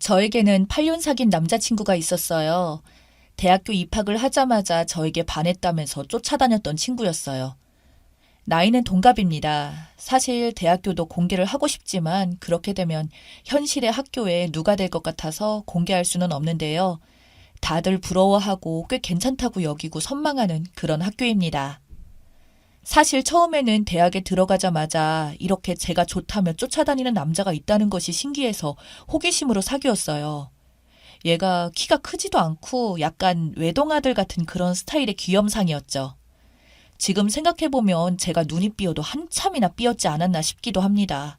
저에게는 8년 사귄 남자친구가 있었어요. 대학교 입학을 하자마자 저에게 반했다면서 쫓아다녔던 친구였어요. 나이는 동갑입니다. 사실 대학교도 공개를 하고 싶지만 그렇게 되면 현실의 학교에 누가 될 것 같아서 공개할 수는 없는데요. 다들 부러워하고 꽤 괜찮다고 여기고 선망하는 그런 학교입니다. 사실 처음에는 대학에 들어가자마자 이렇게 제가 좋다며 쫓아다니는 남자가 있다는 것이 신기해서 호기심으로 사귀었어요. 얘가 키가 크지도 않고 약간 외동아들 같은 그런 스타일의 귀염상이었죠. 지금 생각해보면 제가 눈이 삐어도 한참이나 삐었지 않았나 싶기도 합니다.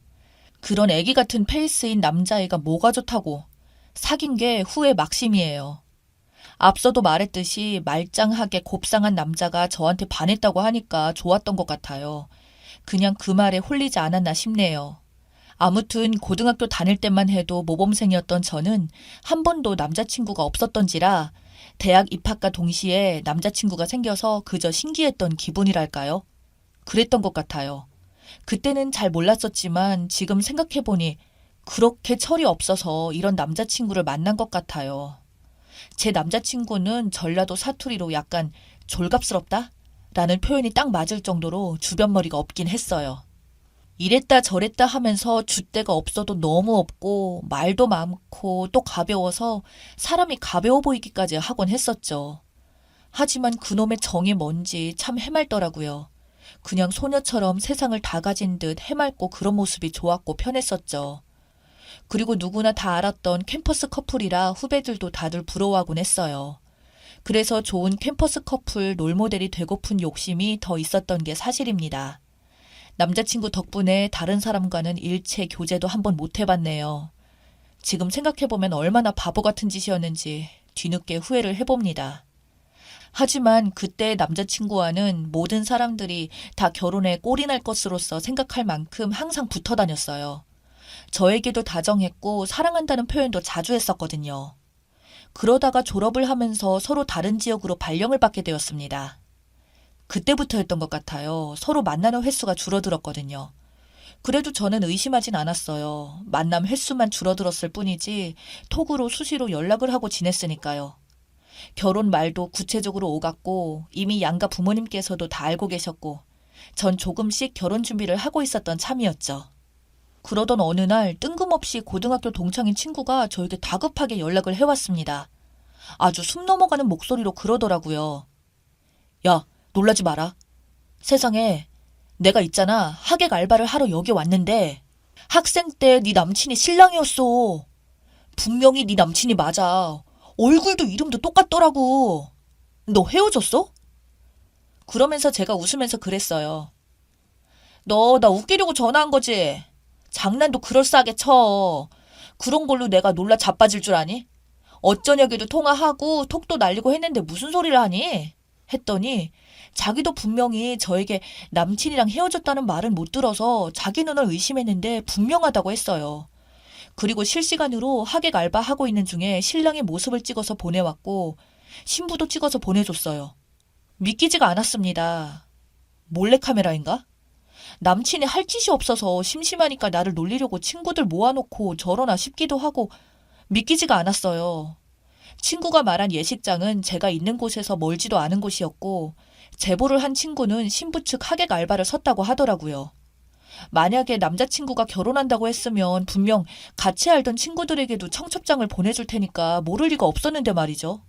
그런 애기 같은 페이스인 남자애가 뭐가 좋다고. 사귄 게 후회 막심이에요. 앞서도 말했듯이 말짱하게 곱상한 남자가 저한테 반했다고 하니까 좋았던 것 같아요. 그냥 그 말에 홀리지 않았나 싶네요. 아무튼 고등학교 다닐 때만 해도 모범생이었던 저는 한 번도 남자친구가 없었던지라 대학 입학과 동시에 남자친구가 생겨서 그저 신기했던 기분이랄까요? 그랬던 것 같아요. 그때는 잘 몰랐었지만 지금 생각해보니 그렇게 철이 없어서 이런 남자친구를 만난 것 같아요. 제 남자친구는 전라도 사투리로 약간 졸갑스럽다? 라는 표현이 딱 맞을 정도로 주변머리가 없긴 했어요. 이랬다 저랬다 하면서 줏대가 없어도 너무 없고 말도 많고 또 가벼워서 사람이 가벼워 보이기까지 하곤 했었죠. 하지만 그놈의 정이 뭔지 참 해맑더라고요. 그냥 소녀처럼 세상을 다 가진 듯 해맑고 그런 모습이 좋았고 편했었죠. 그리고 누구나 다 알았던 캠퍼스 커플이라 후배들도 다들 부러워하곤 했어요. 그래서 좋은 캠퍼스 커플 롤모델이 되고픈 욕심이 더 있었던 게 사실입니다. 남자친구 덕분에 다른 사람과는 일체 교제도 한번 못 해봤네요. 지금 생각해보면 얼마나 바보 같은 짓이었는지 뒤늦게 후회를 해봅니다. 하지만 그때 남자친구와는 모든 사람들이 다 결혼에 꼴이 날 것으로서 생각할 만큼 항상 붙어 다녔어요. 저에게도 다정했고 사랑한다는 표현도 자주 했었거든요. 그러다가 졸업을 하면서 서로 다른 지역으로 발령을 받게 되었습니다. 그때부터였던 것 같아요. 서로 만나는 횟수가 줄어들었거든요. 그래도 저는 의심하진 않았어요. 만남 횟수만 줄어들었을 뿐이지 톡으로 수시로 연락을 하고 지냈으니까요. 결혼 말도 구체적으로 오갔고 이미 양가 부모님께서도 다 알고 계셨고 전 조금씩 결혼 준비를 하고 있었던 참이었죠. 그러던 어느 날 뜬금없이 고등학교 동창인 친구가 저에게 다급하게 연락을 해왔습니다. 아주 숨 넘어가는 목소리로 그러더라고요. 야, 놀라지 마라. 세상에 내가 있잖아. 하객 알바를 하러 여기 왔는데 학생 때 네 남친이 신랑이었어. 분명히 네 남친이 맞아. 얼굴도 이름도 똑같더라고. 너 헤어졌어? 그러면서 제가 웃으면서 그랬어요. 너 나 웃기려고 전화한 거지? 장난도 그럴싸하게 쳐. 그런 걸로 내가 놀라 자빠질 줄 아니? 어쩌냐기도 통화하고 톡도 날리고 했는데 무슨 소리를 하니? 했더니 자기도 분명히 저에게 남친이랑 헤어졌다는 말은 못 들어서 자기 눈을 의심했는데 분명하다고 했어요. 그리고 실시간으로 하객 알바하고 있는 중에 신랑의 모습을 찍어서 보내왔고 신부도 찍어서 보내줬어요. 믿기지가 않았습니다. 몰래카메라인가? 남친이 할 짓이 없어서 심심하니까 나를 놀리려고 친구들 모아놓고 저러나 싶기도 하고 믿기지가 않았어요. 친구가 말한 예식장은 제가 있는 곳에서 멀지도 않은 곳이었고 제보를 한 친구는 신부 측 하객 알바를 섰다고 하더라고요. 만약에 남자친구가 결혼한다고 했으면 분명 같이 알던 친구들에게도 청첩장을 보내줄 테니까 모를 리가 없었는데 말이죠.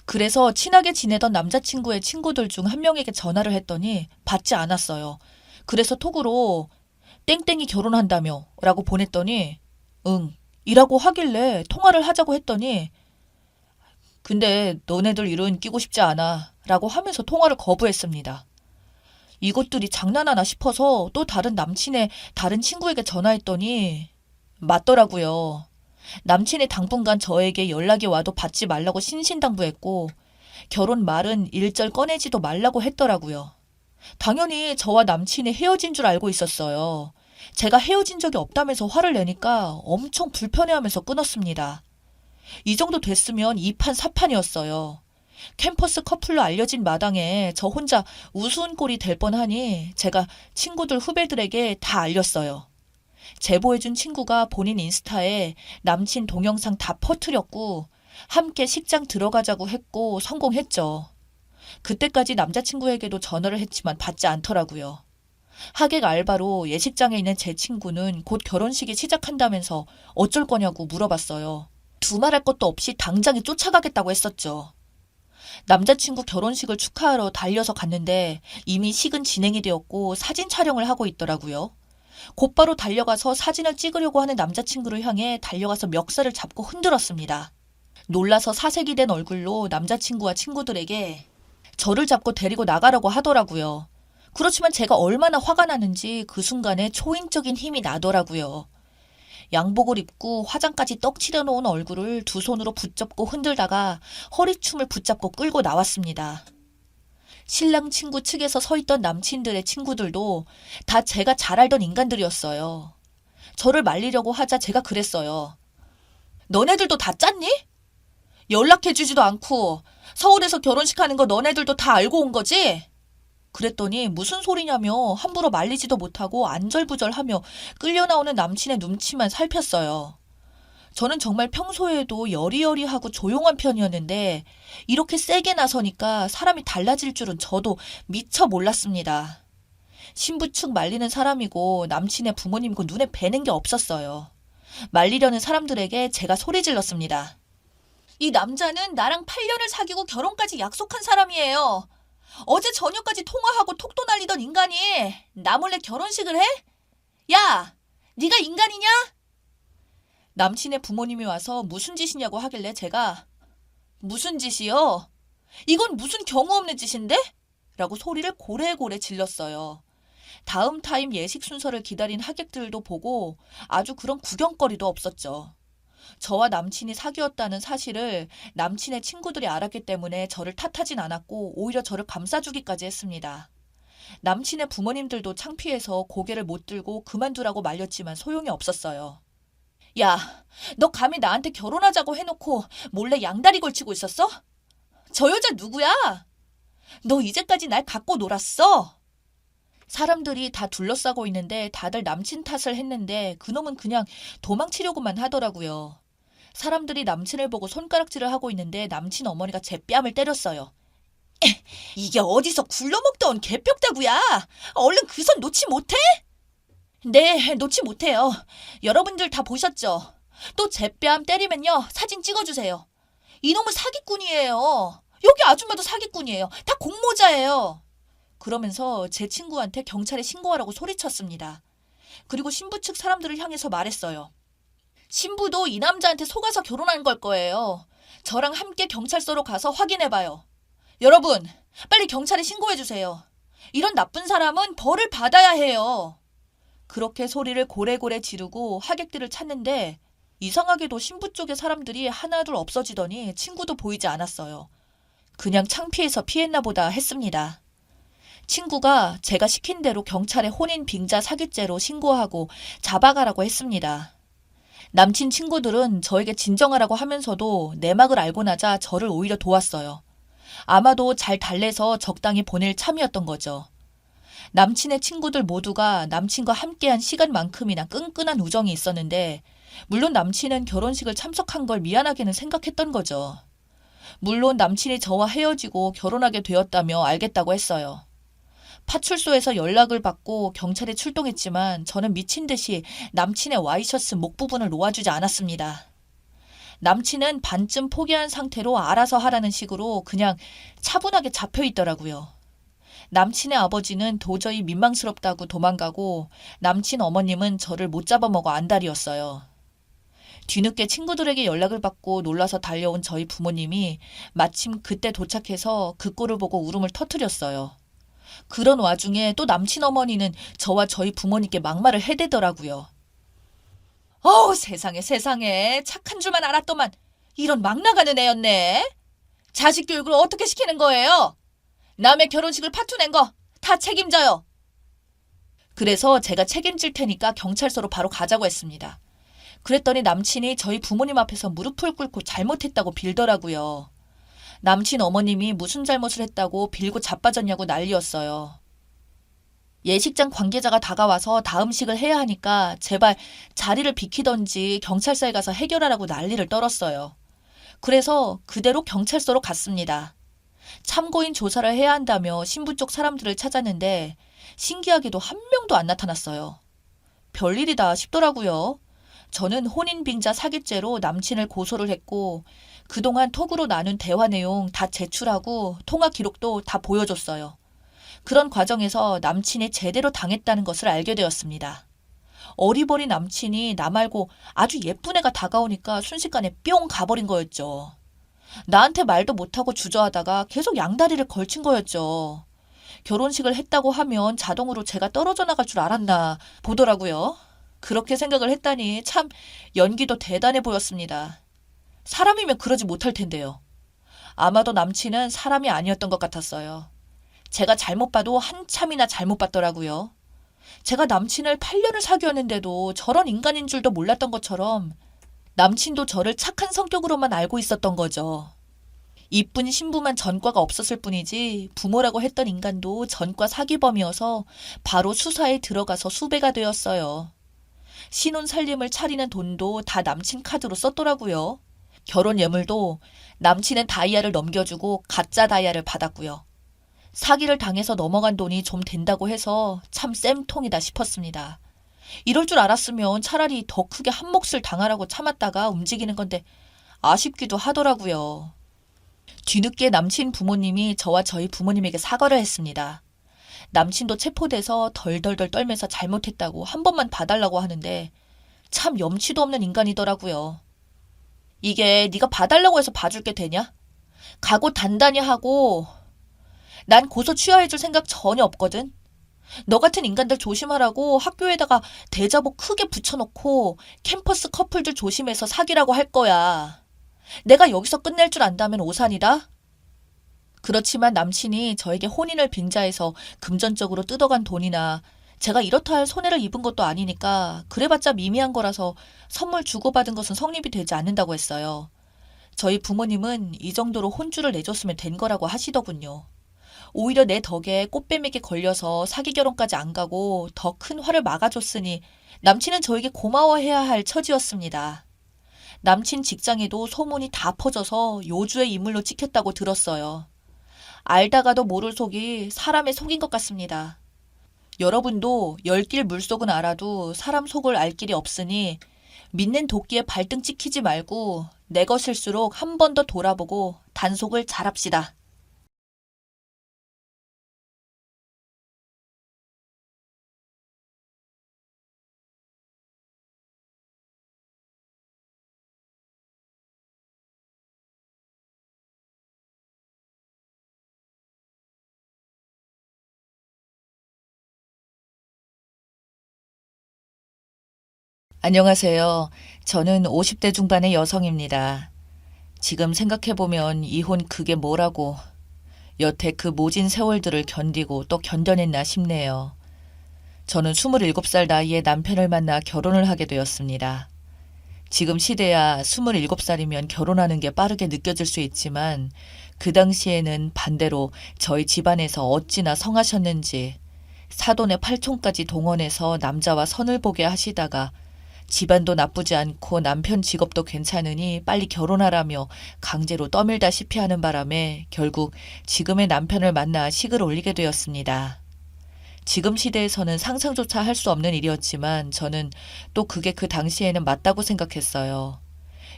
그래서 친하게 지내던 남자친구의 친구들 중 한 명에게 전화를 했더니 받지 않았어요. 그래서 톡으로 땡땡이 결혼한다며 라고 보냈더니 응 이라고 하길래 통화를 하자고 했더니 근데 너네들 일은 끼고 싶지 않아 라고 하면서 통화를 거부했습니다. 이것들이 장난하나 싶어서 또 다른 남친의 다른 친구에게 전화했더니 맞더라고요. 남친이 당분간 저에게 연락이 와도 받지 말라고 신신당부했고 결혼 말은 일절 꺼내지도 말라고 했더라고요. 당연히 저와 남친이 헤어진 줄 알고 있었어요. 제가 헤어진 적이 없다면서 화를 내니까 엄청 불편해하면서 끊었습니다. 이 정도 됐으면 2판 4판이었어요. 캠퍼스 커플로 알려진 마당에 저 혼자 우스운 꼴이 될 뻔하니 제가 친구들 후배들에게 다 알렸어요. 제보해준 친구가 본인 인스타에 남친 동영상 다 퍼뜨렸고 함께 식장 들어가자고 했고 성공했죠. 그때까지 남자친구에게도 전화를 했지만 받지 않더라고요. 하객 알바로 예식장에 있는 제 친구는 곧 결혼식이 시작한다면서 어쩔 거냐고 물어봤어요. 두말할 것도 없이 당장에 쫓아가겠다고 했었죠. 남자친구 결혼식을 축하하러 달려서 갔는데 이미 식은 진행이 되었고 사진 촬영을 하고 있더라고요. 곧바로 달려가서 사진을 찍으려고 하는 남자친구를 향해 달려가서 멱살을 잡고 흔들었습니다. 놀라서 사색이 된 얼굴로 남자친구와 친구들에게 저를 잡고 데리고 나가려고 하더라고요. 그렇지만 제가 얼마나 화가 나는지 그 순간에 초인적인 힘이 나더라고요. 양복을 입고 화장까지 떡칠해 놓은 얼굴을 두 손으로 붙잡고 흔들다가 허리춤을 붙잡고 끌고 나왔습니다. 신랑 친구 측에서 서 있던 남친들의 친구들도 다 제가 잘 알던 인간들이었어요. 저를 말리려고 하자 제가 그랬어요. 너네들도 다 짰니? 연락해주지도 않고 서울에서 결혼식 하는 거 너네들도 다 알고 온 거지? 그랬더니 무슨 소리냐며 함부로 말리지도 못하고 안절부절하며 끌려 나오는 남친의 눈치만 살폈어요. 저는 정말 평소에도 여리여리하고 조용한 편이었는데 이렇게 세게 나서니까 사람이 달라질 줄은 저도 미처 몰랐습니다. 신부 측 말리는 사람이고 남친의 부모님이고 눈에 뵈는 게 없었어요. 말리려는 사람들에게 제가 소리 질렀습니다. 이 남자는 나랑 8년을 사귀고 결혼까지 약속한 사람이에요. 어제 저녁까지 통화하고 톡도 날리던 인간이 나 몰래 결혼식을 해? 야, 네가 인간이냐? 남친의 부모님이 와서 무슨 짓이냐고 하길래 제가 무슨 짓이요? 이건 무슨 경우 없는 짓인데? 라고 소리를 고래고래 질렀어요. 다음 타임 예식 순서를 기다린 하객들도 보고 아주 그런 구경거리도 없었죠. 저와 남친이 사귀었다는 사실을 남친의 친구들이 알았기 때문에 저를 탓하진 않았고 오히려 저를 감싸주기까지 했습니다. 남친의 부모님들도 창피해서 고개를 못 들고 그만두라고 말렸지만 소용이 없었어요. 야, 너 감히 나한테 결혼하자고 해놓고 몰래 양다리 걸치고 있었어? 저 여자 누구야? 너 이제까지 날 갖고 놀았어? 사람들이 다 둘러싸고 있는데 다들 남친 탓을 했는데 그놈은 그냥 도망치려고만 하더라고요. 사람들이 남친을 보고 손가락질을 하고 있는데 남친 어머니가 제 뺨을 때렸어요. 이게 어디서 굴러먹던 개뼈다구야. 얼른 그 손 놓지 못해? 네, 놓지 못해요. 여러분들 다 보셨죠? 또 제 뺨 때리면요. 사진 찍어주세요. 이놈은 사기꾼이에요. 여기 아줌마도 사기꾼이에요. 다 공모자예요. 그러면서 제 친구한테 경찰에 신고하라고 소리쳤습니다. 그리고 신부 측 사람들을 향해서 말했어요. 신부도 이 남자한테 속아서 결혼한 걸 거예요. 저랑 함께 경찰서로 가서 확인해봐요. 여러분, 빨리 경찰에 신고해주세요. 이런 나쁜 사람은 벌을 받아야 해요. 그렇게 소리를 고래고래 지르고 하객들을 찾는데 이상하게도 신부 쪽의 사람들이 하나둘 없어지더니 친구도 보이지 않았어요. 그냥 창피해서 피했나 보다 했습니다. 친구가 제가 시킨 대로 경찰에 혼인 빙자 사기죄로 신고하고 잡아가라고 했습니다. 남친 친구들은 저에게 진정하라고 하면서도 내막을 알고 나자 저를 오히려 도왔어요. 아마도 잘 달래서 적당히 보낼 참이었던 거죠. 남친의 친구들 모두가 남친과 함께한 시간만큼이나 끈끈한 우정이 있었는데 물론 남친은 결혼식을 참석한 걸 미안하게는 생각했던 거죠. 물론 남친이 저와 헤어지고 결혼하게 되었다며 알겠다고 했어요. 파출소에서 연락을 받고 경찰에 출동했지만 저는 미친 듯이 남친의 와이셔츠 목 부분을 놓아주지 않았습니다. 남친은 반쯤 포기한 상태로 알아서 하라는 식으로 그냥 차분하게 잡혀 있더라고요. 남친의 아버지는 도저히 민망스럽다고 도망가고 남친 어머님은 저를 못 잡아먹어 안달이었어요. 뒤늦게 친구들에게 연락을 받고 놀라서 달려온 저희 부모님이 마침 그때 도착해서 그 꼴을 보고 울음을 터뜨렸어요. 그런 와중에 또 남친 어머니는 저와 저희 부모님께 막말을 해대더라고요. 세상에 세상에 착한 줄만 알았더만 이런 막 나가는 애였네. 자식 교육을 어떻게 시키는 거예요? 남의 결혼식을 파투낸 거 다 책임져요. 그래서 제가 책임질 테니까 경찰서로 바로 가자고 했습니다. 그랬더니 남친이 저희 부모님 앞에서 무릎을 꿇고 잘못했다고 빌더라고요. 남친 어머님이 무슨 잘못을 했다고 빌고 자빠졌냐고 난리였어요. 예식장 관계자가 다가와서 다음식을 해야 하니까 제발 자리를 비키던지 경찰서에 가서 해결하라고 난리를 떨었어요. 그래서 그대로 경찰서로 갔습니다. 참고인 조사를 해야 한다며 신부 쪽 사람들을 찾았는데 신기하게도 한 명도 안 나타났어요. 별일이다 싶더라고요. 저는 혼인빙자 사기죄로 남친을 고소를 했고 그동안 톡으로 나눈 대화 내용 다 제출하고 통화 기록도 다 보여줬어요. 그런 과정에서 남친이 제대로 당했다는 것을 알게 되었습니다. 어리버리 남친이 나 말고 아주 예쁜 애가 다가오니까 순식간에 뿅 가버린 거였죠. 나한테 말도 못하고 주저하다가 계속 양다리를 걸친 거였죠. 결혼식을 했다고 하면 자동으로 제가 떨어져 나갈 줄 알았나 보더라고요. 그렇게 생각을 했다니 참 연기도 대단해 보였습니다. 사람이면 그러지 못할 텐데요. 아마도 남친은 사람이 아니었던 것 같았어요. 제가 잘못 봐도 한참이나 잘못 봤더라고요. 제가 남친을 8년을 사귀었는데도 저런 인간인 줄도 몰랐던 것처럼 남친도 저를 착한 성격으로만 알고 있었던 거죠. 이쁜 신부만 전과가 없었을 뿐이지 부모라고 했던 인간도 전과 사기범이어서 바로 수사에 들어가서 수배가 되었어요. 신혼 살림을 차리는 돈도 다 남친 카드로 썼더라고요. 결혼 예물도 남친은 다이아를 넘겨주고 가짜 다이아를 받았고요. 사기를 당해서 넘어간 돈이 좀 된다고 해서 참 쌤통이다 싶었습니다. 이럴 줄 알았으면 차라리 더 크게 한 몫을 당하라고 참았다가 움직이는 건데 아쉽기도 하더라고요. 뒤늦게 남친 부모님이 저와 저희 부모님에게 사과를 했습니다. 남친도 체포돼서 덜덜덜 떨면서 잘못했다고 한 번만 봐달라고 하는데 참 염치도 없는 인간이더라고요. 이게 네가 봐달라고 해서 봐줄 게 되냐? 각오 단단히 하고 난 고소 취하해줄 생각 전혀 없거든. 너 같은 인간들 조심하라고 학교에다가 대자보 크게 붙여놓고 캠퍼스 커플들 조심해서 사귀라고 할 거야. 내가 여기서 끝낼 줄 안다면 오산이다. 그렇지만 남친이 저에게 혼인을 빙자해서 금전적으로 뜯어간 돈이나 제가 이렇다 할 손해를 입은 것도 아니니까 그래봤자 미미한 거라서 선물 주고받은 것은 성립이 되지 않는다고 했어요. 저희 부모님은 이 정도로 혼주를 내줬으면 된 거라고 하시더군요. 오히려 내 덕에 꽃뱀에게 걸려서 사기 결혼까지 안 가고 더 큰 화를 막아줬으니 남친은 저에게 고마워해야 할 처지였습니다. 남친 직장에도 소문이 다 퍼져서 요주의 인물로 찍혔다고 들었어요. 알다가도 모를 속이 사람의 속인 것 같습니다. 여러분도 열길 물속은 알아도 사람 속을 알 길이 없으니 믿는 도끼에 발등 찍히지 말고 내 것일수록 한 번 더 돌아보고 단속을 잘합시다. 안녕하세요. 저는 50대 중반의 여성입니다. 지금 생각해보면 이혼 그게 뭐라고 여태 그 모진 세월들을 견디고 또 견뎌냈나 싶네요. 저는 27살 나이에 남편을 만나 결혼을 하게 되었습니다. 지금 시대야 27살이면 결혼하는 게 빠르게 느껴질 수 있지만 그 당시에는 반대로 저희 집안에서 어찌나 성하셨는지 사돈의 팔촌까지 동원해서 남자와 선을 보게 하시다가 집안도 나쁘지 않고 남편 직업도 괜찮으니 빨리 결혼하라며 강제로 떠밀다시피 하는 바람에 결국 지금의 남편을 만나 식을 올리게 되었습니다. 지금 시대에서는 상상조차 할 수 없는 일이었지만 저는 또 그게 그 당시에는 맞다고 생각했어요.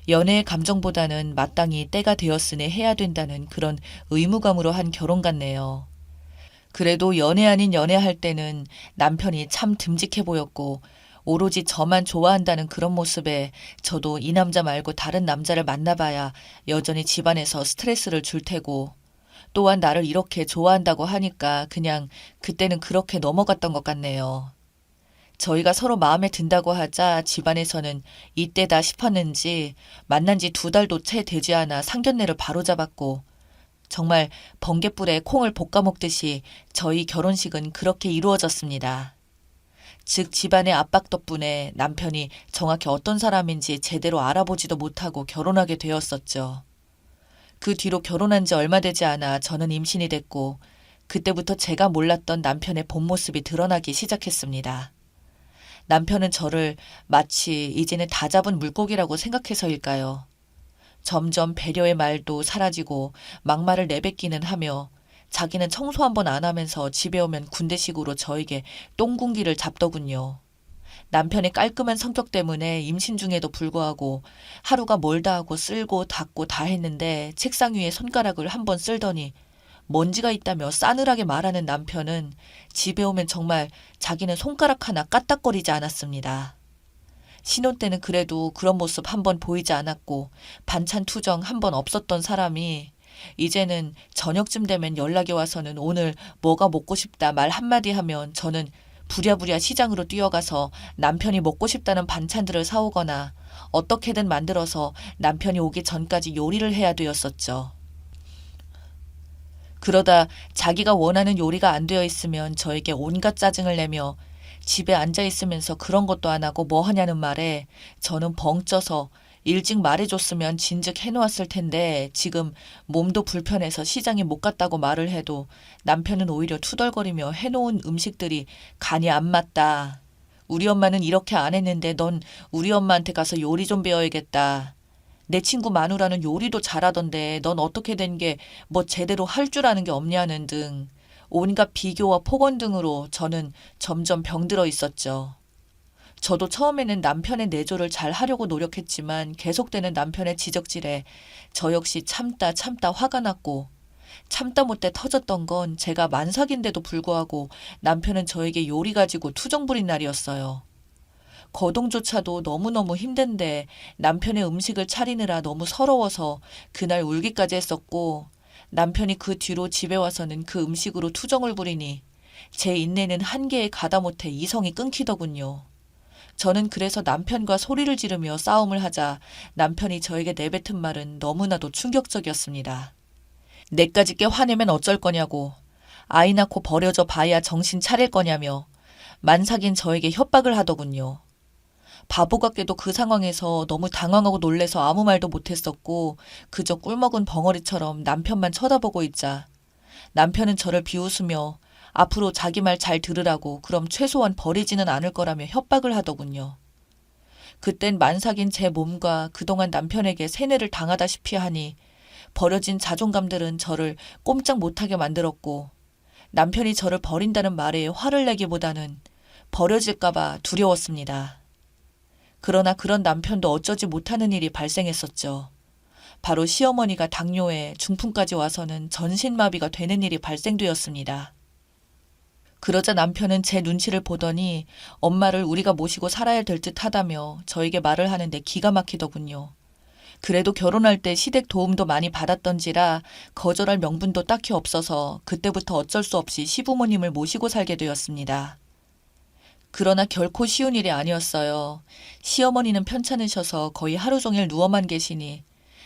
연애의 감정보다는 마땅히 때가 되었으니 해야 된다는 그런 의무감으로 한 결혼 같네요. 그래도 연애 아닌 연애할 때는 남편이 참 듬직해 보였고 오로지 저만 좋아한다는 그런 모습에 저도 이 남자 말고 다른 남자를 만나봐야 여전히 집안에서 스트레스를 줄 테고 또한 나를 이렇게 좋아한다고 하니까 그냥 그때는 그렇게 넘어갔던 것 같네요. 저희가 서로 마음에 든다고 하자 집안에서는 이때다 싶었는지 만난 지 2달도 채 되지 않아 상견례를 바로잡았고 정말 번갯불에 콩을 볶아 먹듯이 저희 결혼식은 그렇게 이루어졌습니다. 즉 집안의 압박 덕분에 남편이 정확히 어떤 사람인지 제대로 알아보지도 못하고 결혼하게 되었었죠. 그 뒤로 결혼한 지 얼마 되지 않아 저는 임신이 됐고 그때부터 제가 몰랐던 남편의 본 모습이 드러나기 시작했습니다. 남편은 저를 마치 이제는 다 잡은 물고기라고 생각해서일까요? 점점 배려의 말도 사라지고 막말을 내뱉기는 하며 자기는 청소 한 번 안 하면서 집에 오면 군대식으로 저에게 똥군기를 잡더군요. 남편의 깔끔한 성격 때문에 임신 중에도 불구하고 하루가 멀다 하고 쓸고 닦고 다 했는데 책상 위에 손가락을 한 번 쓸더니 먼지가 있다며 싸늘하게 말하는 남편은 집에 오면 정말 자기는 손가락 하나 까딱거리지 않았습니다. 신혼 때는 그래도 그런 모습 한 번 보이지 않았고 반찬 투정 한 번 없었던 사람이 이제는 저녁쯤 되면 연락이 와서는 오늘 뭐가 먹고 싶다 말 한마디 하면 저는 부랴부랴 시장으로 뛰어가서 남편이 먹고 싶다는 반찬들을 사오거나 어떻게든 만들어서 남편이 오기 전까지 요리를 해야 되었었죠. 그러다 자기가 원하는 요리가 안 되어 있으면 저에게 온갖 짜증을 내며 집에 앉아 있으면서 그런 것도 안 하고 뭐 하냐는 말에 저는 벙 쪄서 일찍 말해줬으면 진즉 해놓았을 텐데 지금 몸도 불편해서 시장에 못 갔다고 말을 해도 남편은 오히려 투덜거리며 해놓은 음식들이 간이 안 맞다. 우리 엄마는 이렇게 안 했는데 넌 우리 엄마한테 가서 요리 좀 배워야겠다. 내 친구 마누라는 요리도 잘하던데 넌 어떻게 된 게 뭐 제대로 할 줄 아는 게 없냐는 등 온갖 비교와 폭언 등으로 저는 점점 병들어 있었죠. 저도 처음에는 남편의 내조를 잘 하려고 노력했지만 계속되는 남편의 지적질에 저 역시 참다 화가 났고 참다 못해 터졌던 건 제가 만삭인데도 불구하고 남편은 저에게 요리 가지고 투정 부린 날이었어요. 거동조차도 너무너무 힘든데 남편의 음식을 차리느라 너무 서러워서 그날 울기까지 했었고 남편이 그 뒤로 집에 와서는 그 음식으로 투정을 부리니 제 인내는 한계에 가다 못해 이성이 끊기더군요. 저는 그래서 남편과 소리를 지르며 싸움을 하자 남편이 저에게 내뱉은 말은 너무나도 충격적이었습니다. 내까짓 게 화내면 어쩔 거냐고, 아이 낳고 버려져 봐야 정신 차릴 거냐며 만삭인 저에게 협박을 하더군요. 바보 같게도 그 상황에서 너무 당황하고 놀래서 아무 말도 못했었고 그저 꿀먹은 벙어리처럼 남편만 쳐다보고 있자 남편은 저를 비웃으며 앞으로 자기 말 잘 들으라고 그럼 최소한 버리지는 않을 거라며 협박을 하더군요. 그땐 만삭인 제 몸과 그동안 남편에게 세뇌를 당하다시피 하니 버려진 자존감들은 저를 꼼짝 못하게 만들었고 남편이 저를 버린다는 말에 화를 내기보다는 버려질까봐 두려웠습니다. 그러나 그런 남편도 어쩌지 못하는 일이 발생했었죠. 바로 시어머니가 당뇨에 중풍까지 와서는 전신마비가 되는 일이 발생되었습니다. 그러자 남편은 제 눈치를 보더니 엄마를 우리가 모시고 살아야 될 듯 하다며 저에게 말을 하는데 기가 막히더군요. 그래도 결혼할 때 시댁 도움도 많이 받았던지라 거절할 명분도 딱히 없어서 그때부터 어쩔 수 없이 시부모님을 모시고 살게 되었습니다. 그러나 결코 쉬운 일이 아니었어요. 시어머니는 편찮으셔서 거의 하루 종일 누워만 계시니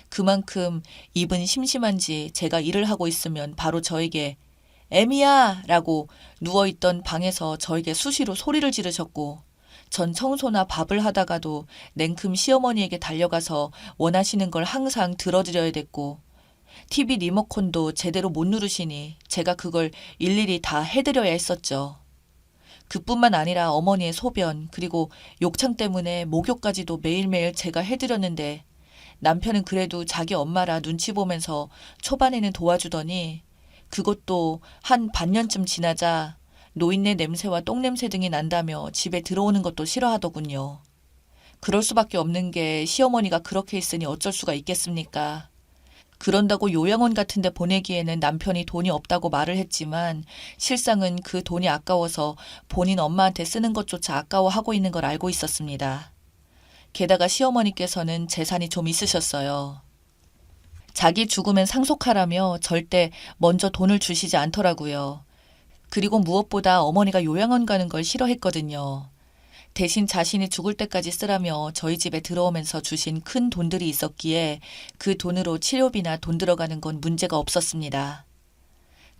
그만큼 입은 심심한지 제가 일을 하고 있으면 바로 저에게 애미야! 라고 누워있던 방에서 저에게 수시로 소리를 지르셨고 전 청소나 밥을 하다가도 냉큼 시어머니에게 달려가서 원하시는 걸 항상 들어드려야 됐고 TV 리모컨도 제대로 못 누르시니 제가 그걸 일일이 다 해드려야 했었죠. 그뿐만 아니라 어머니의 소변 그리고 욕창 때문에 목욕까지도 매일매일 제가 해드렸는데 남편은 그래도 자기 엄마라 눈치 보면서 초반에는 도와주더니 그것도 한 반년쯤 지나자 노인네 냄새와 똥냄새 등이 난다며 집에 들어오는 것도 싫어하더군요. 그럴 수밖에 없는 게 시어머니가 그렇게 있으니 어쩔 수가 있겠습니까? 그런다고 요양원 같은 데 보내기에는 남편이 돈이 없다고 말을 했지만 실상은 그 돈이 아까워서 본인 엄마한테 쓰는 것조차 아까워하고 있는 걸 알고 있었습니다. 게다가 시어머니께서는 재산이 좀 있으셨어요. 자기 죽으면 상속하라며 절대 먼저 돈을 주시지 않더라고요. 그리고 무엇보다 어머니가 요양원 가는 걸 싫어했거든요. 대신 자신이 죽을 때까지 쓰라며 저희 집에 들어오면서 주신 큰 돈들이 있었기에 그 돈으로 치료비나 돈 들어가는 건 문제가 없었습니다.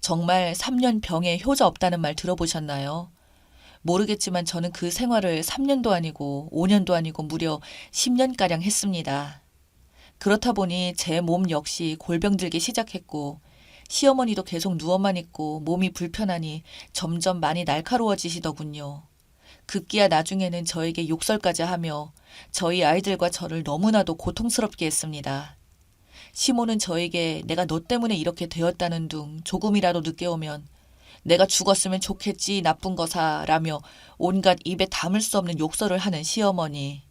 정말 3년 병에 효자 없다는 말 들어보셨나요? 모르겠지만 저는 그 생활을 3년도 아니고 5년도 아니고 무려 10년가량 했습니다. 그렇다 보니 제 몸 역시 골병 들기 시작했고 시어머니도 계속 누워만 있고 몸이 불편하니 점점 많이 날카로워지시더군요. 급기야 나중에는 저에게 욕설까지 하며 저희 아이들과 저를 너무나도 고통스럽게 했습니다. 시모는 저에게 내가 너 때문에 이렇게 되었다는 둥 조금이라도 늦게 오면 내가 죽었으면 좋겠지 나쁜 거사라며 온갖 입에 담을 수 없는 욕설을 하는 시어머니.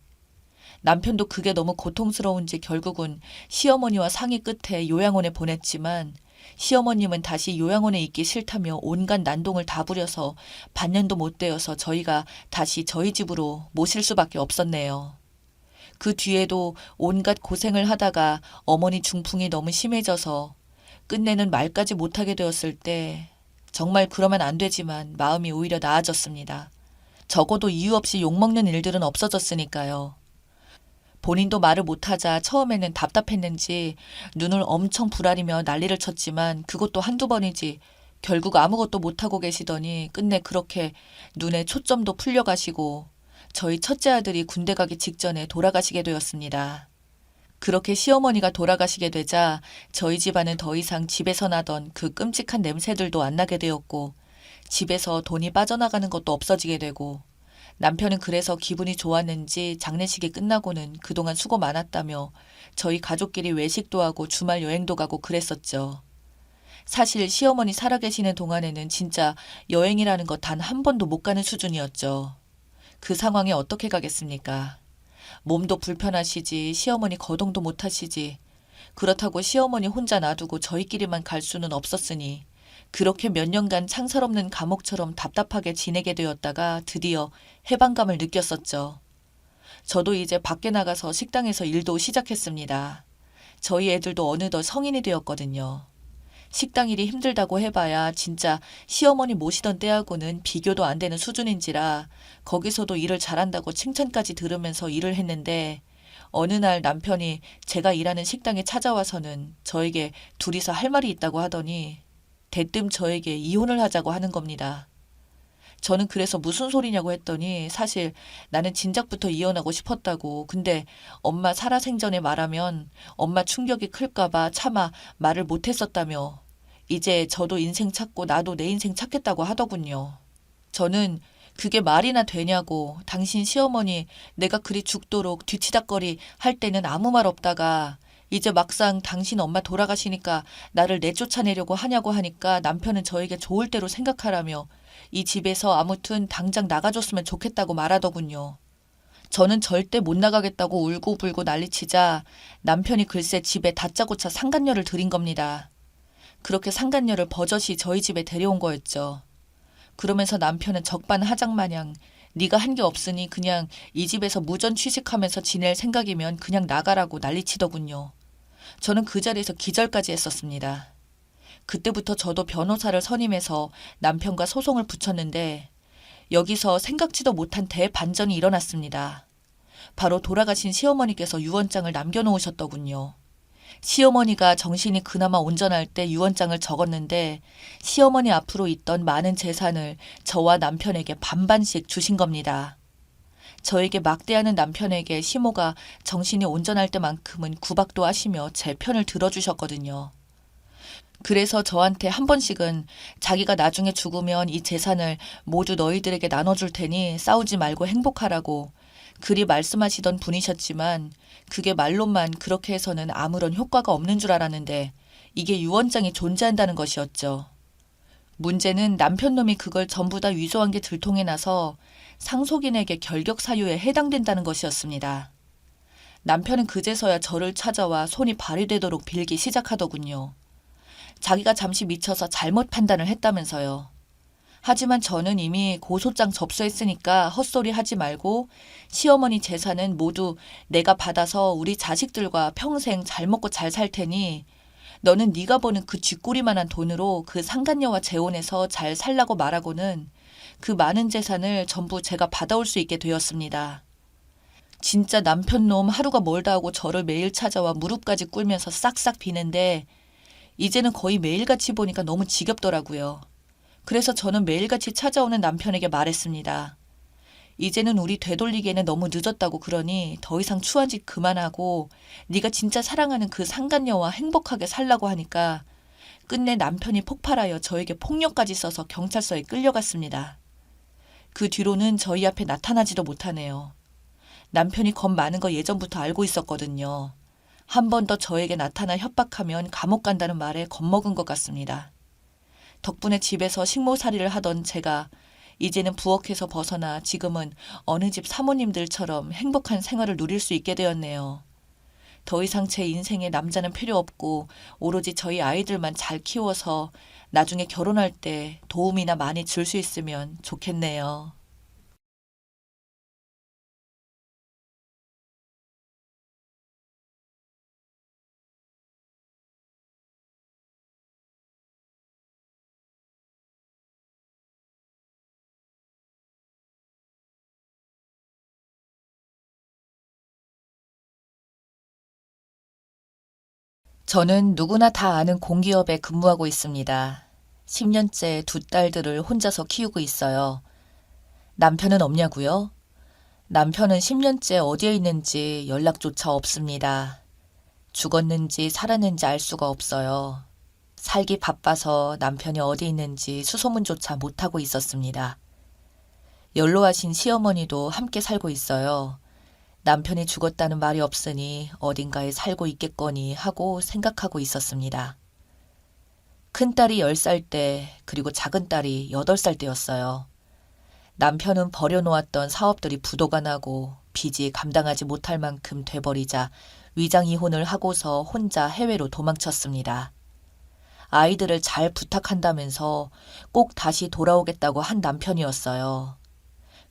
남편도 그게 너무 고통스러운지 결국은 시어머니와 상의 끝에 요양원에 보냈지만 시어머님은 다시 요양원에 있기 싫다며 온갖 난동을 다 부려서 반년도 못 되어서 저희가 다시 저희 집으로 모실 수밖에 없었네요. 그 뒤에도 온갖 고생을 하다가 어머니 중풍이 너무 심해져서 끝내는 말까지 못하게 되었을 때 정말 그러면 안 되지만 마음이 오히려 나아졌습니다. 적어도 이유 없이 욕먹는 일들은 없어졌으니까요. 본인도 말을 못하자 처음에는 답답했는지 눈을 엄청 부라리며 난리를 쳤지만 그것도 한두 번이지 결국 아무것도 못하고 계시더니 끝내 그렇게 눈에 초점도 풀려가시고 저희 첫째 아들이 군대 가기 직전에 돌아가시게 되었습니다. 그렇게 시어머니가 돌아가시게 되자 저희 집안은 더 이상 집에서 나던 그 끔찍한 냄새들도 안 나게 되었고 집에서 돈이 빠져나가는 것도 없어지게 되고 남편은 그래서 기분이 좋았는지 장례식이 끝나고는 그동안 수고 많았다며 저희 가족끼리 외식도 하고 주말 여행도 가고 그랬었죠. 사실 시어머니 살아계시는 동안에는 진짜 여행이라는 거 단 한 번도 못 가는 수준이었죠. 그 상황에 어떻게 가겠습니까? 몸도 불편하시지 시어머니 거동도 못하시지 그렇다고 시어머니 혼자 놔두고 저희끼리만 갈 수는 없었으니 그렇게 몇 년간 창살 없는 감옥처럼 답답하게 지내게 되었다가 드디어 해방감을 느꼈었죠. 저도 이제 밖에 나가서 식당에서 일도 시작했습니다. 저희 애들도 어느덧 성인이 되었거든요. 식당 일이 힘들다고 해봐야 진짜 시어머니 모시던 때하고는 비교도 안 되는 수준인지라 거기서도 일을 잘한다고 칭찬까지 들으면서 일을 했는데 어느 날 남편이 제가 일하는 식당에 찾아와서는 저에게 둘이서 할 말이 있다고 하더니 대뜸 저에게 이혼을 하자고 하는 겁니다. 저는 그래서 무슨 소리냐고 했더니 사실 나는 진작부터 이혼하고 싶었다고 근데 엄마 살아생전에 말하면 엄마 충격이 클까봐 차마 말을 못했었다며 이제 저도 인생 찾고 나도 내 인생 찾겠다고 하더군요. 저는 그게 말이나 되냐고 당신 시어머니 내가 그리 죽도록 뒤치다꺼리 할 때는 아무 말 없다가 이제 막상 당신 엄마 돌아가시니까 나를 내쫓아내려고 하냐고 하니까 남편은 저에게 좋을 대로 생각하라며 이 집에서 아무튼 당장 나가줬으면 좋겠다고 말하더군요. 저는 절대 못 나가겠다고 울고불고 난리치자 남편이 글쎄 집에 다짜고짜 상간녀를 들인 겁니다. 그렇게 상간녀를 버젓이 저희 집에 데려온 거였죠. 그러면서 남편은 적반하장마냥 네가 한 게 없으니 그냥 이 집에서 무전 취직하면서 지낼 생각이면 그냥 나가라고 난리치더군요. 저는 그 자리에서 기절까지 했었습니다. 그때부터 저도 변호사를 선임해서 남편과 소송을 붙였는데 여기서 생각지도 못한 대반전이 일어났습니다. 바로 돌아가신 시어머니께서 유언장을 남겨놓으셨더군요. 시어머니가 정신이 그나마 온전할 때 유언장을 적었는데 시어머니 앞으로 있던 많은 재산을 저와 남편에게 반반씩 주신 겁니다. 저에게 막대하는 남편에게 시모가 정신이 온전할 때만큼은 구박도 하시며 제 편을 들어주셨거든요. 그래서 저한테 한 번씩은 자기가 나중에 죽으면 이 재산을 모두 너희들에게 나눠줄 테니 싸우지 말고 행복하라고 그리 말씀하시던 분이셨지만 그게 말로만 그렇게 해서는 아무런 효과가 없는 줄 알았는데 이게 유언장이 존재한다는 것이었죠. 문제는 남편 놈이 그걸 전부 다 위조한 게 들통이 나서 상속인에게 결격 사유에 해당된다는 것이었습니다. 남편은 그제서야 저를 찾아와 손이 발휘되도록 빌기 시작하더군요. 자기가 잠시 미쳐서 잘못 판단을 했다면서요. 하지만 저는 이미 고소장 접수했으니까 헛소리 하지 말고 시어머니 재산은 모두 내가 받아서 우리 자식들과 평생 잘 먹고 잘 살 테니 너는 네가 버는 그 쥐꼬리만한 돈으로 그 상간녀와 재혼해서 잘 살라고 말하고는 그 많은 재산을 전부 제가 받아올 수 있게 되었습니다. 진짜 남편 놈 하루가 멀다 하고 저를 매일 찾아와 무릎까지 꿇면서 싹싹 비는데 이제는 거의 매일같이 보니까 너무 지겹더라고요. 그래서 저는 매일같이 찾아오는 남편에게 말했습니다. 이제는 우리 되돌리기에는 너무 늦었다고 그러니 더 이상 추한 짓 그만하고 네가 진짜 사랑하는 그 상간녀와 행복하게 살라고 하니까 끝내 남편이 폭발하여 저에게 폭력까지 써서 경찰서에 끌려갔습니다. 그 뒤로는 저희 앞에 나타나지도 못하네요. 남편이 겁 많은 거 예전부터 알고 있었거든요. 한 번 더 저에게 나타나 협박하면 감옥 간다는 말에 겁먹은 것 같습니다. 덕분에 집에서 식모살이를 하던 제가 이제는 부엌에서 벗어나 지금은 어느 집 사모님들처럼 행복한 생활을 누릴 수 있게 되었네요. 더 이상 제 인생에 남자는 필요 없고 오로지 저희 아이들만 잘 키워서 나중에 결혼할 때 도움이나 많이 줄 수 있으면 좋겠네요. 저는 누구나 다 아는 공기업에 근무하고 있습니다. 10년째 두 딸들을 혼자서 키우고 있어요. 남편은 없냐고요? 남편은 10년째 어디에 있는지 연락조차 없습니다. 죽었는지 살았는지 알 수가 없어요. 살기 바빠서 남편이 어디 있는지 수소문조차 못하고 있었습니다. 연로하신 시어머니도 함께 살고 있어요. 남편이 죽었다는 말이 없으니 어딘가에 살고 있겠거니 하고 생각하고 있었습니다. 큰딸이 10살 때, 그리고 작은딸이 8살 때였어요. 남편은 버려놓았던 사업들이 부도가 나고 빚이 감당하지 못할 만큼 돼버리자 위장 이혼을 하고서 혼자 해외로 도망쳤습니다. 아이들을 잘 부탁한다면서 꼭 다시 돌아오겠다고 한 남편이었어요.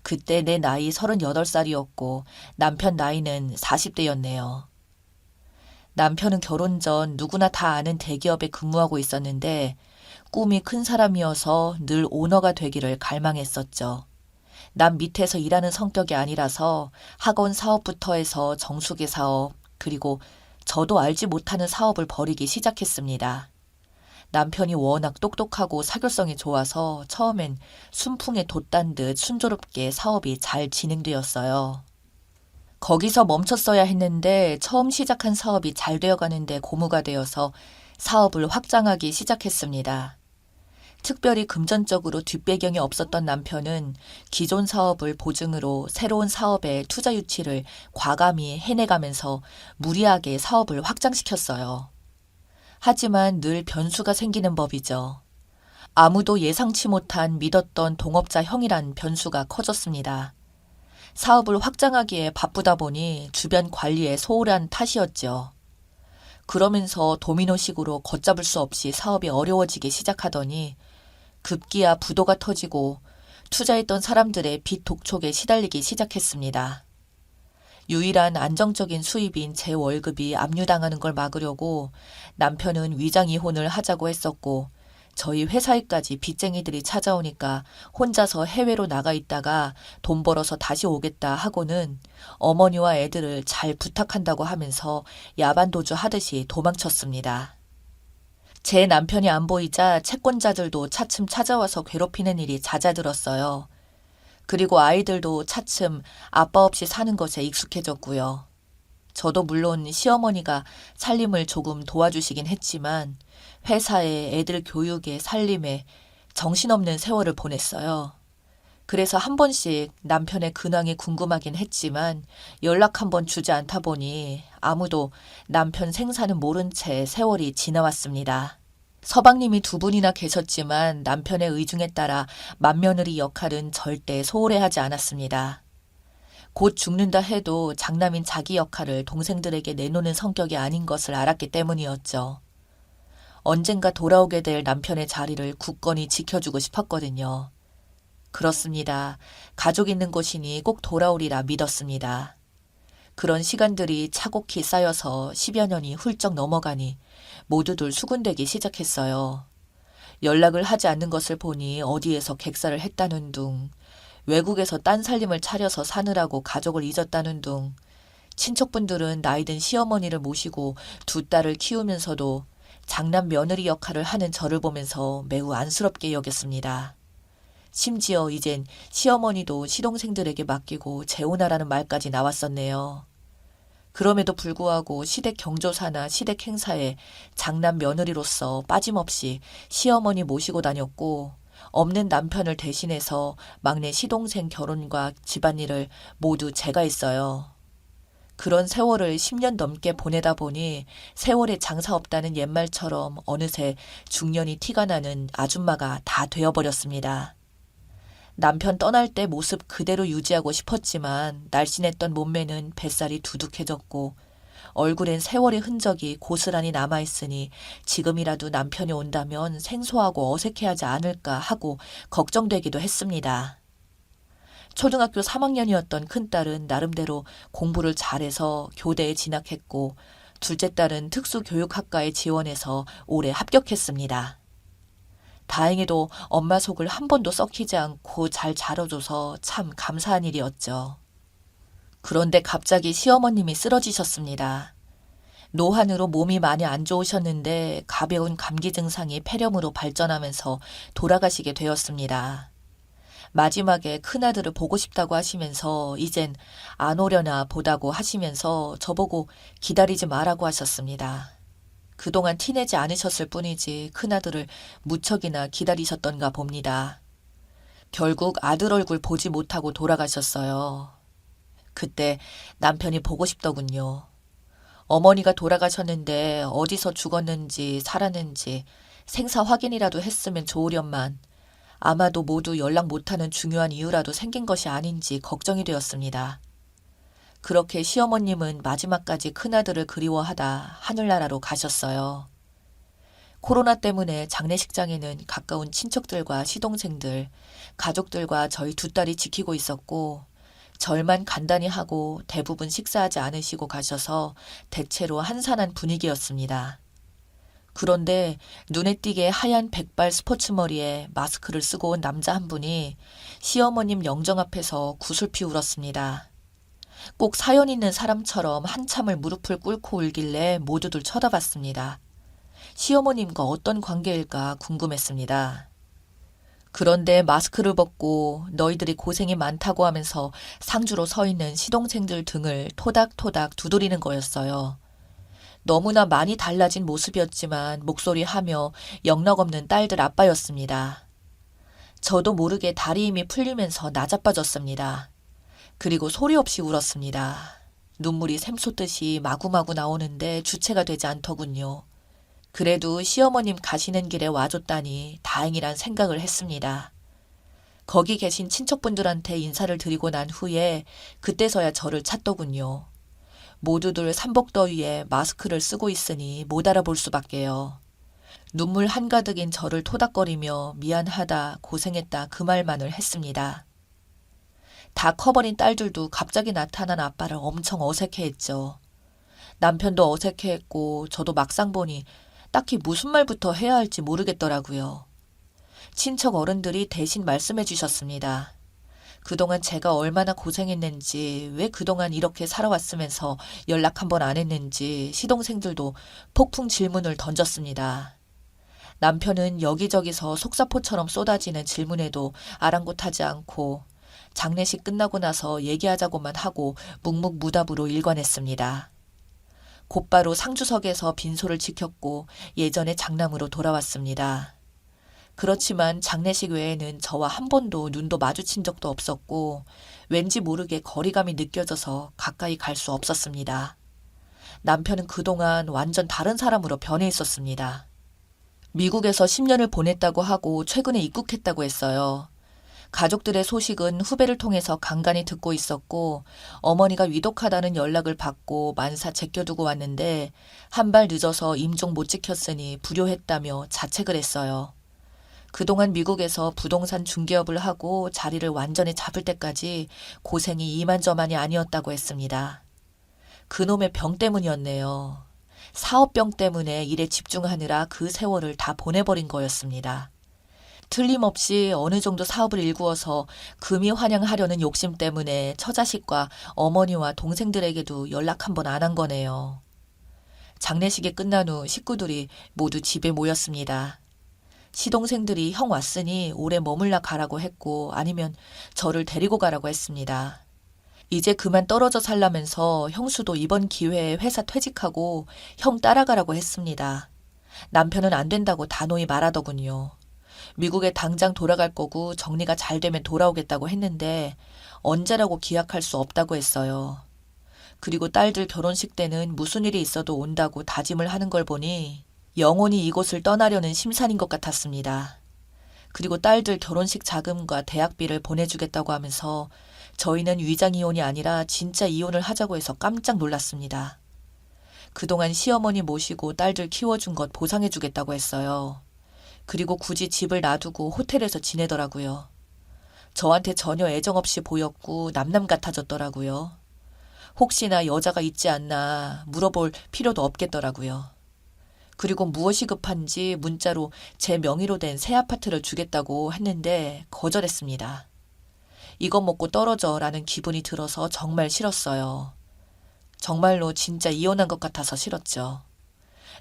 그때 내 나이 38살이었고 남편 나이는 40대였네요. 남편은 결혼 전 누구나 다 아는 대기업에 근무하고 있었는데 꿈이 큰 사람이어서 늘 오너가 되기를 갈망했었죠. 남 밑에서 일하는 성격이 아니라서 학원 사업부터 해서 정수기 사업, 그리고 저도 알지 못하는 사업을 벌이기 시작했습니다. 남편이 워낙 똑똑하고 사교성이 좋아서 처음엔 순풍에 돛단 듯 순조롭게 사업이 잘 진행되었어요. 거기서 멈췄어야 했는데 처음 시작한 사업이 잘 되어가는데 고무가 되어서 사업을 확장하기 시작했습니다. 특별히 금전적으로 뒷배경이 없었던 남편은 기존 사업을 보증으로 새로운 사업에 투자 유치를 과감히 해내가면서 무리하게 사업을 확장시켰어요. 하지만 늘 변수가 생기는 법이죠. 아무도 예상치 못한 믿었던 동업자 형이란 변수가 커졌습니다. 사업을 확장하기에 바쁘다 보니 주변 관리에 소홀한 탓이었죠. 그러면서 도미노식으로 걷잡을 수 없이 사업이 어려워지기 시작하더니 급기야 부도가 터지고 투자했던 사람들의 빚 독촉에 시달리기 시작했습니다. 유일한 안정적인 수입인 제 월급이 압류당하는 걸 막으려고 남편은 위장 이혼을 하자고 했었고 저희 회사에까지 빚쟁이들이 찾아오니까 혼자서 해외로 나가 있다가 돈 벌어서 다시 오겠다 하고는 어머니와 애들을 잘 부탁한다고 하면서 야반도주 하듯이 도망쳤습니다. 제 남편이 안 보이자 채권자들도 차츰 찾아와서 괴롭히는 일이 잦아들었어요. 그리고 아이들도 차츰 아빠 없이 사는 것에 익숙해졌고요. 저도 물론 시어머니가 살림을 조금 도와주시긴 했지만 회사에 애들 교육에 살림에 정신없는 세월을 보냈어요. 그래서 한 번씩 남편의 근황이 궁금하긴 했지만 연락 한 번 주지 않다 보니 아무도 남편 생사는 모른 채 세월이 지나왔습니다. 서방님이 두 분이나 계셨지만 남편의 의중에 따라 맏며느리 역할은 절대 소홀해하지 않았습니다. 곧 죽는다 해도 장남인 자기 역할을 동생들에게 내놓는 성격이 아닌 것을 알았기 때문이었죠. 언젠가 돌아오게 될 남편의 자리를 굳건히 지켜주고 싶었거든요. 그렇습니다. 가족 있는 곳이니 꼭 돌아오리라 믿었습니다. 그런 시간들이 차곡히 쌓여서 10여 년이 훌쩍 넘어가니 모두들 수군대기 시작했어요. 연락을 하지 않는 것을 보니 어디에서 객사를 했다는 둥, 외국에서 딴 살림을 차려서 사느라고 가족을 잊었다는 둥, 친척분들은 나이든 시어머니를 모시고 두 딸을 키우면서도 장남 며느리 역할을 하는 저를 보면서 매우 안쓰럽게 여겼습니다. 심지어 이젠 시어머니도 시동생들에게 맡기고 재혼하라는 말까지 나왔었네요. 그럼에도 불구하고 시댁 경조사나 시댁 행사에 장남 며느리로서 빠짐없이 시어머니 모시고 다녔고, 없는 남편을 대신해서 막내 시동생 결혼과 집안일을 모두 제가 했어요. 그런 세월을 10년 넘게 보내다 보니 세월에 장사 없다는 옛말처럼 어느새 중년이 티가 나는 아줌마가 다 되어버렸습니다. 남편 떠날 때 모습 그대로 유지하고 싶었지만 날씬했던 몸매는 뱃살이 두둑해졌고 얼굴엔 세월의 흔적이 고스란히 남아있으니 지금이라도 남편이 온다면 생소하고 어색해하지 않을까 하고 걱정되기도 했습니다. 초등학교 3학년이었던 큰딸은 나름대로 공부를 잘해서 교대에 진학했고 둘째 딸은 특수교육학과에 지원해서 올해 합격했습니다. 다행히도 엄마 속을 한 번도 썩히지 않고 잘 자라줘서 참 감사한 일이었죠. 그런데 갑자기 시어머님이 쓰러지셨습니다. 노환으로 몸이 많이 안 좋으셨는데 가벼운 감기 증상이 폐렴으로 발전하면서 돌아가시게 되었습니다. 마지막에 큰아들을 보고 싶다고 하시면서 이젠 안 오려나 보다고 하시면서 저보고 기다리지 말라고 하셨습니다. 그동안 티내지 않으셨을 뿐이지 큰아들을 무척이나 기다리셨던가 봅니다. 결국 아들 얼굴 보지 못하고 돌아가셨어요. 그때 남편이 보고 싶더군요. 어머니가 돌아가셨는데 어디서 죽었는지 살았는지 생사 확인이라도 했으면 좋으련만 아마도 모두 연락 못하는 중요한 이유라도 생긴 것이 아닌지 걱정이 되었습니다. 그렇게 시어머님은 마지막까지 큰아들을 그리워하다 하늘나라로 가셨어요. 코로나 때문에 장례식장에는 가까운 친척들과 시동생들, 가족들과 저희 두 딸이 지키고 있었고 절만 간단히 하고 대부분 식사하지 않으시고 가셔서 대체로 한산한 분위기였습니다. 그런데 눈에 띄게 하얀 백발 스포츠 머리에 마스크를 쓰고 온 남자 한 분이 시어머님 영정 앞에서 구슬피 울었습니다. 꼭 사연 있는 사람처럼 한참을 무릎을 꿇고 울길래 모두들 쳐다봤습니다. 시어머님과 어떤 관계일까 궁금했습니다. 그런데 마스크를 벗고 너희들이 고생이 많다고 하면서 상주로 서 있는 시동생들 등을 토닥토닥 두드리는 거였어요. 너무나 많이 달라진 모습이었지만 목소리하며 영락없는 딸들 아빠였습니다. 저도 모르게 다리 힘이 풀리면서 나자빠졌습니다. 그리고 소리 없이 울었습니다. 눈물이 샘솟듯이 마구마구 나오는데 주체가 되지 않더군요. 그래도 시어머님 가시는 길에 와줬다니 다행이란 생각을 했습니다. 거기 계신 친척분들한테 인사를 드리고 난 후에 그때서야 저를 찾더군요. 모두들 삼복더위에 마스크를 쓰고 있으니 못 알아볼 수밖에요. 눈물 한가득인 저를 토닥거리며 미안하다, 고생했다 그 말만을 했습니다. 다 커버린 딸들도 갑자기 나타난 아빠를 엄청 어색해했죠. 남편도 어색해했고 저도 막상 보니 딱히 무슨 말부터 해야 할지 모르겠더라고요. 친척 어른들이 대신 말씀해 주셨습니다. 그동안 제가 얼마나 고생했는지, 왜 그동안 이렇게 살아왔으면서 연락 한 번 안 했는지 시동생들도 폭풍 질문을 던졌습니다. 남편은 여기저기서 속사포처럼 쏟아지는 질문에도 아랑곳하지 않고 장례식 끝나고 나서 얘기하자고만 하고 묵묵무답으로 일관했습니다. 곧바로 상주석에서 빈소를 지켰고 예전의 장남으로 돌아왔습니다. 그렇지만 장례식 외에는 저와 한 번도 눈도 마주친 적도 없었고 왠지 모르게 거리감이 느껴져서 가까이 갈 수 없었습니다. 남편은 그동안 완전 다른 사람으로 변해 있었습니다. 미국에서 10년을 보냈다고 하고 최근에 입국했다고 했어요. 가족들의 소식은 후배를 통해서 간간히 듣고 있었고 어머니가 위독하다는 연락을 받고 만사 제껴두고 왔는데 한 발 늦어서 임종 못 지켰으니 불효했다며 자책을 했어요. 그동안 미국에서 부동산 중개업을 하고 자리를 완전히 잡을 때까지 고생이 이만저만이 아니었다고 했습니다. 그놈의 병 때문이었네요. 사업병 때문에 일에 집중하느라 그 세월을 다 보내버린 거였습니다. 틀림없이 어느 정도 사업을 일구어서 금이 환영하려는 욕심 때문에 처자식과 어머니와 동생들에게도 연락 한 번 안 한 거네요. 장례식이 끝난 후 식구들이 모두 집에 모였습니다. 시동생들이 형 왔으니 오래 머물러 가라고 했고 아니면 저를 데리고 가라고 했습니다. 이제 그만 떨어져 살라면서 형수도 이번 기회에 회사 퇴직하고 형 따라가라고 했습니다. 남편은 안 된다고 단호히 말하더군요. 미국에 당장 돌아갈 거고 정리가 잘 되면 돌아오겠다고 했는데 언제라고 기약할 수 없다고 했어요. 그리고 딸들 결혼식 때는 무슨 일이 있어도 온다고 다짐을 하는 걸 보니 영원히 이곳을 떠나려는 심산인 것 같았습니다. 그리고 딸들 결혼식 자금과 대학비를 보내주겠다고 하면서 저희는 위장 이혼이 아니라 진짜 이혼을 하자고 해서 깜짝 놀랐습니다. 그동안 시어머니 모시고 딸들 키워준 것 보상해주겠다고 했어요. 그리고 굳이 집을 놔두고 호텔에서 지내더라고요. 저한테 전혀 애정 없이 보였고 남남 같아졌더라고요. 혹시나 여자가 있지 않나 물어볼 필요도 없겠더라고요. 그리고 무엇이 급한지 문자로 제 명의로 된 새 아파트를 주겠다고 했는데 거절했습니다. 이것 먹고 떨어져라는 기분이 들어서 정말 싫었어요. 정말로 진짜 이혼한 것 같아서 싫었죠.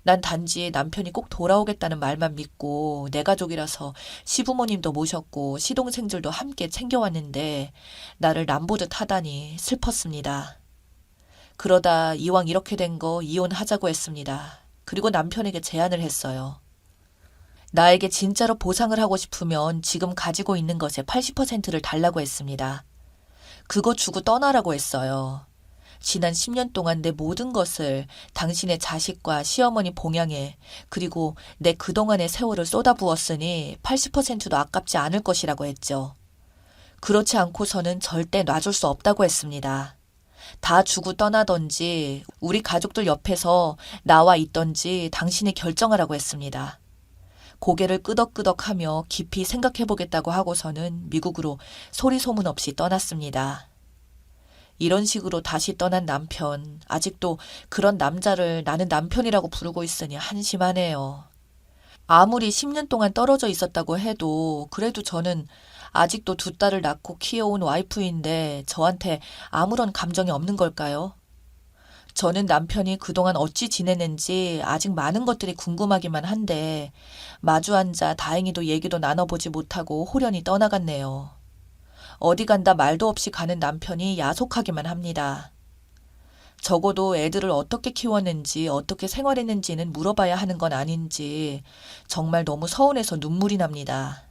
난 단지 남편이 꼭 돌아오겠다는 말만 믿고 내 가족이라서 시부모님도 모셨고 시동생들도 함께 챙겨왔는데 나를 남보듯 하다니 슬펐습니다. 그러다 이왕 이렇게 된 거 이혼하자고 했습니다. 그리고 남편에게 제안을 했어요. 나에게 진짜로 보상을 하고 싶으면 지금 가지고 있는 것의 80%를 달라고 했습니다. 그거 주고 떠나라고 했어요. 지난 10년 동안 내 모든 것을 당신의 자식과 시어머니 봉양에 그리고 내 그동안의 세월을 쏟아부었으니 80%도 아깝지 않을 것이라고 했죠. 그렇지 않고서는 절대 놔줄 수 없다고 했습니다. 다 주고 떠나던지 우리 가족들 옆에서 나와 있던지 당신이 결정하라고 했습니다. 고개를 끄덕끄덕하며 깊이 생각해보겠다고 하고서는 미국으로 소리 소문 없이 떠났습니다. 이런 식으로 다시 떠난 남편, 아직도 그런 남자를 나는 남편이라고 부르고 있으니 한심하네요. 아무리 10년 동안 떨어져 있었다고 해도 그래도 저는 아직도 두 딸을 낳고 키워온 와이프인데 저한테 아무런 감정이 없는 걸까요? 저는 남편이 그동안 어찌 지내는지 아직 많은 것들이 궁금하기만 한데 마주 앉아 다행히도 얘기도 나눠보지 못하고 홀연히 떠나갔네요. 어디 간다 말도 없이 가는 남편이 야속하기만 합니다. 적어도 애들을 어떻게 키웠는지 어떻게 생활했는지는 물어봐야 하는 건 아닌지 정말 너무 서운해서 눈물이 납니다.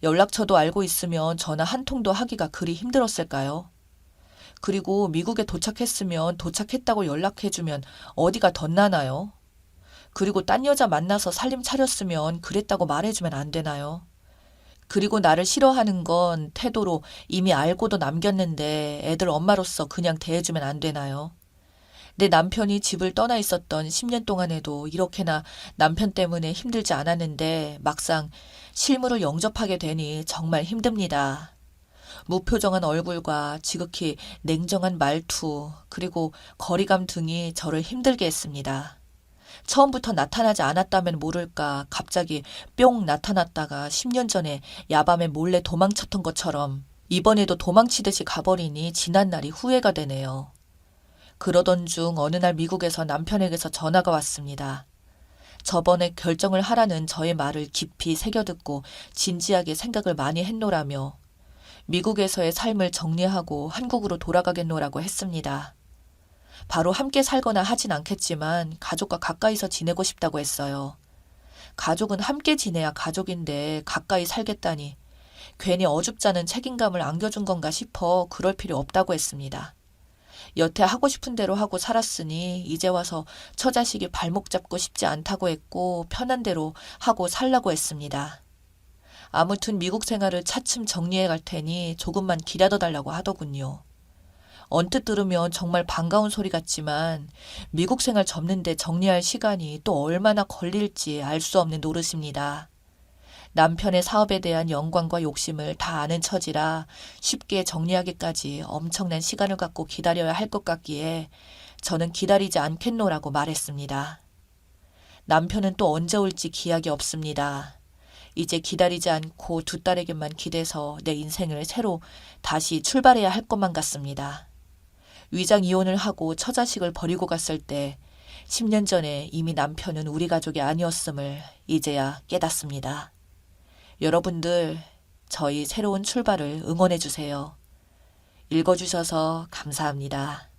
연락처도 알고 있으면 전화 한 통도 하기가 그리 힘들었을까요? 그리고 미국에 도착했으면 도착했다고 연락해주면 어디가 덧나나요? 그리고 딴 여자 만나서 살림 차렸으면 그랬다고 말해주면 안 되나요? 그리고 나를 싫어하는 건 태도로 이미 알고도 남겼는데 애들 엄마로서 그냥 대해주면 안 되나요? 내 남편이 집을 떠나 있었던 10년 동안에도 이렇게나 남편 때문에 힘들지 않았는데 막상 실물을 영접하게 되니 정말 힘듭니다. 무표정한 얼굴과 지극히 냉정한 말투, 그리고 거리감 등이 저를 힘들게 했습니다. 처음부터 나타나지 않았다면 모를까 갑자기 뿅 나타났다가 10년 전에 야밤에 몰래 도망쳤던 것처럼 이번에도 도망치듯이 가버리니 지난 날이 후회가 되네요. 그러던 중 어느 날 미국에서 남편에게서 전화가 왔습니다. 저번에 결정을 하라는 저의 말을 깊이 새겨듣고 진지하게 생각을 많이 했노라며 미국에서의 삶을 정리하고 한국으로 돌아가겠노라고 했습니다. 바로 함께 살거나 하진 않겠지만 가족과 가까이서 지내고 싶다고 했어요. 가족은 함께 지내야 가족인데 가까이 살겠다니 괜히 어줍잖은 책임감을 안겨준 건가 싶어 그럴 필요 없다고 했습니다. 여태 하고 싶은 대로 하고 살았으니 이제 와서 처자식이 발목 잡고 싶지 않다고 했고 편한 대로 하고 살라고 했습니다. 아무튼 미국 생활을 차츰 정리해 갈 테니 조금만 기다려 달라고 하더군요. 언뜻 들으면 정말 반가운 소리 같지만 미국 생활 접는데 정리할 시간이 또 얼마나 걸릴지 알 수 없는 노릇입니다. 남편의 사업에 대한 영광과 욕심을 다 아는 처지라 쉽게 정리하기까지 엄청난 시간을 갖고 기다려야 할 것 같기에 저는 기다리지 않겠노라고 말했습니다. 남편은 또 언제 올지 기약이 없습니다. 이제 기다리지 않고 두 딸에게만 기대서 내 인생을 새로 다시 출발해야 할 것만 같습니다. 위장 이혼을 하고 처자식을 버리고 갔을 때 10년 전에 이미 남편은 우리 가족이 아니었음을 이제야 깨닫습니다. 여러분들, 저희 새로운 출발을 응원해 주세요. 읽어주셔서 감사합니다.